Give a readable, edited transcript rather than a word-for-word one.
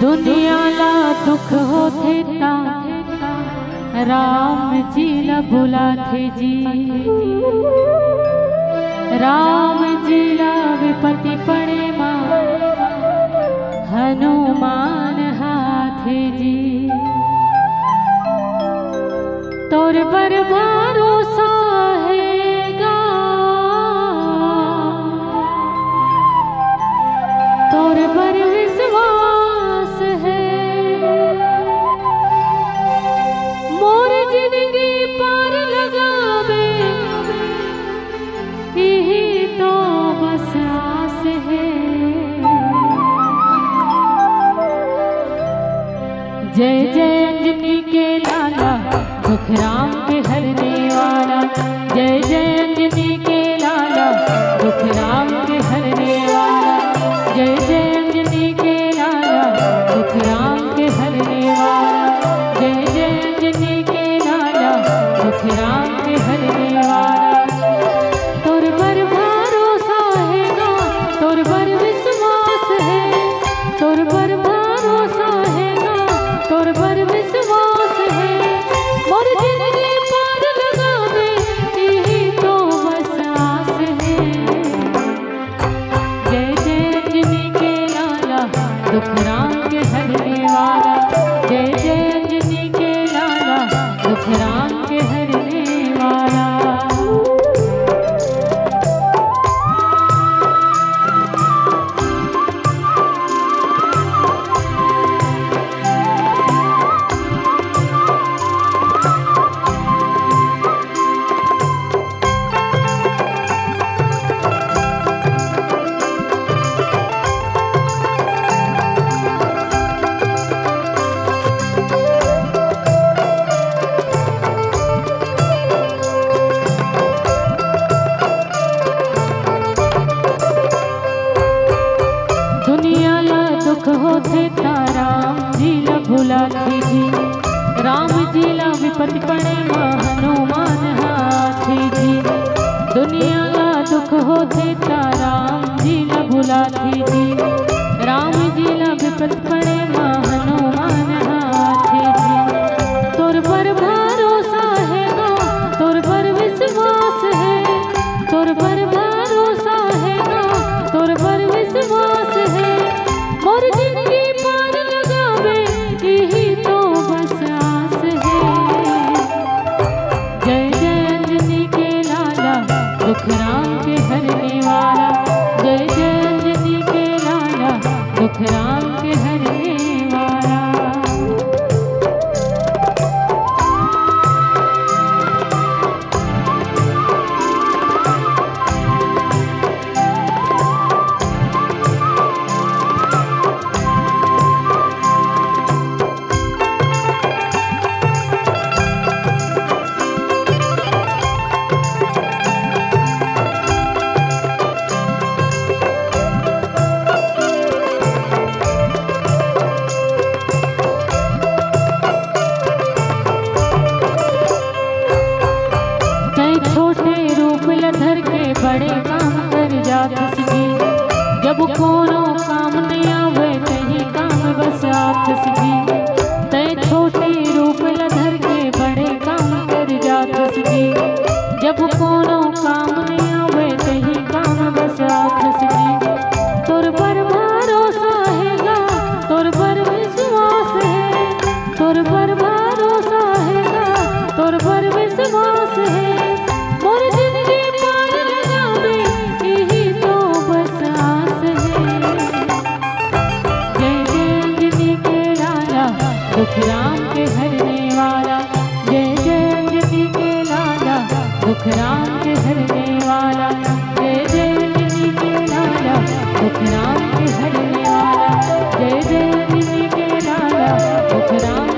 दुनियाला दुख होते ता राम जी ला बुलाते जी, राम जी ला विपत्ति पड़े मां हनुमान हाथे जी। तोर पर भरोसा हैगा, तोर पर विश्वास है, मोर जिंदगी पार लगावे यही तो बस आस है। जय जय अंजनी के लाला दुख राम के हरने वाला, जय जय अंजनी के लाला दुख राम के हरने वाला, जय जय अंजनी के लाला दुख राम के हरने वाला, जय जय अंजनी के लाला दुख राम के हरने वाला। तोर पर भरोसा है ना, तोर पर विश्वास है, तोर पर भरोसा है ना, तोर पर विश्वास है, मोर जिंदगी पार लगावे यही तो बस आस है। जय जय अंजनी के लाला दुख राम के हरने वाला, जय जय अंजनी के लाला दुख राम के हरने वाला। दुनियाला दुख होते ता राम जी ला बुलाते जी, राम जी ला विपत्ति पड़े मां हनुमान हाथे जी। दुनियाला दुख होते ता राम जी ला बुलाते जी, राम जी ला विपत्ति पड़े मां हनुमान हाथे जी। तोर पर भरोसा है ना, तोर पर विश्वास है, तोर पर भरोसा है ना, तोर पर विश्वास है, मोर जिंदगी पार लगावे यही तो बस आस है। जय जय अंजनी के लाला दुख राम के हरने वाला, जय जय अंजनी के लाला दुख राम के हरने वाला। छोटे रूप लधर के बड़े काम कर जात सकी, जब कोनो काम नहीं आवे कहीं काम बस आप सकी। तय छोटे रूप लधर के बड़े काम कर जात सकी, जब कोनो काम नहीं आवे कहीं काम बस आप सकी। तोर पर भरोसा हैगा, तोर पर विश्वास है, तोर पर भरोसा हैगा, तोर पर विश्वास है, मोर जिंदगी पार लगावे यही तो बस आस है। जय जय अंजनी के लाला दुख राम के हरने वाला, जय जय अंजनी के लाला दुख राम के हरने वाला, जय जय अंजनी के लाला दुख राम के हरने वाला, जय जय अंजनी के लाला दुख राम